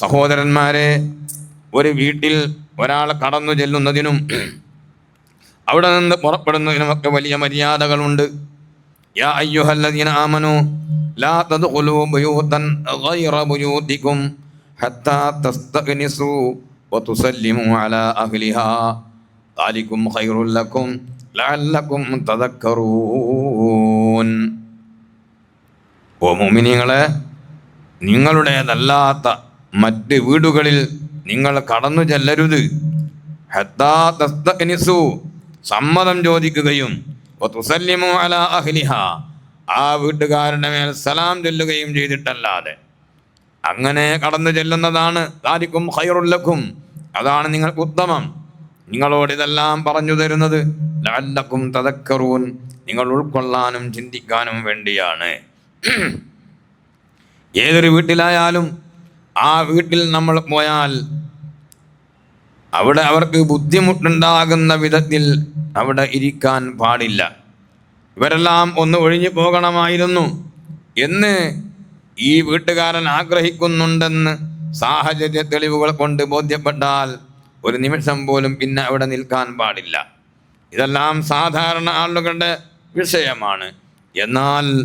സഹോദരന്മാരെ, ഒരു വീട്ടിൽ ഒരാൾ കടന്നു ചെല്ലുന്നതിനും അവിടെ നിന്ന് പുറപ്പെടുന്നതിനുമൊക്കെ വലിയ മര്യാദകളുണ്ട്. യാ അയ്യുഹല്ലദീന ആമനൂ ലാ തദ്ഖുലൂ ബുയൂതൻ ഗൈറ ബുയൂതികും ഹത്താ തസ്തഗ്നിസൂ വതുസല്ലിമൂ അലാ അഹ്ലിഹാ ദാലികും ഖൈറുൽ ലക്കും ലഅല്ലകും തദക്കറൂൻ. ഓ മുഅ്മിനീങ്ങളെ, നിങ്ങളുടേതല്ലാത്ത മറ്റ് വീടുകളിൽ നിങ്ങൾ കടന്നു ചെല്ലരുത്. ഹത്താ തസ്തഗ്നിസൂ, സമ്മതം ചോദിക്കുകയും വതുസല്ലിമൂ അലാ അഹ്ലിഹാ, ആ വീട്ടുകാരുടെ മേൽ സലാം ചൊല്ലുകയും ചെയ്തിട്ടല്ലാതെ. അങ്ങനെ കടന്നു ചെല്ലുന്നതാണ് ദാലികും ഖൈറുൽ ലക്കും, അതാണ് നിങ്ങൾക്ക് ഉത്തമം. നിങ്ങളോട് ഇതെല്ലാം പറഞ്ഞു തരുന്നത് ലഅല്ലകും തദക്കറൂൻ, നിങ്ങൾ ഉൾക്കൊള്ളാനും ചിന്തിക്കാനും വേണ്ടിയാണ്. ഏതൊരു വീട്ടിലായാലും ആ വീട്ടിൽ നമ്മൾ പോയാൽ അവിടെ അവർക്ക് ബുദ്ധിമുട്ടുണ്ടാകുന്ന വിധത്തിൽ അവിടെ ഇരിക്കാൻ പാടില്ല. ഇവരെല്ലാം ഒന്ന് ഒഴിഞ്ഞു പോകണമായിരുന്നു എന്ന് ഈ വീട്ടുകാരൻ ആഗ്രഹിക്കുന്നുണ്ടെന്ന് സാഹചര്യ തെളിവുകൾ കൊണ്ട് ബോധ്യപ്പെട്ടാൽ ഒരു നിമിഷം പോലും പിന്നെ അവിടെ നിൽക്കാൻ പാടില്ല. ഇതെല്ലാം സാധാരണ ആളുകളുടെ വിഷയമാണ്. എന്നാൽ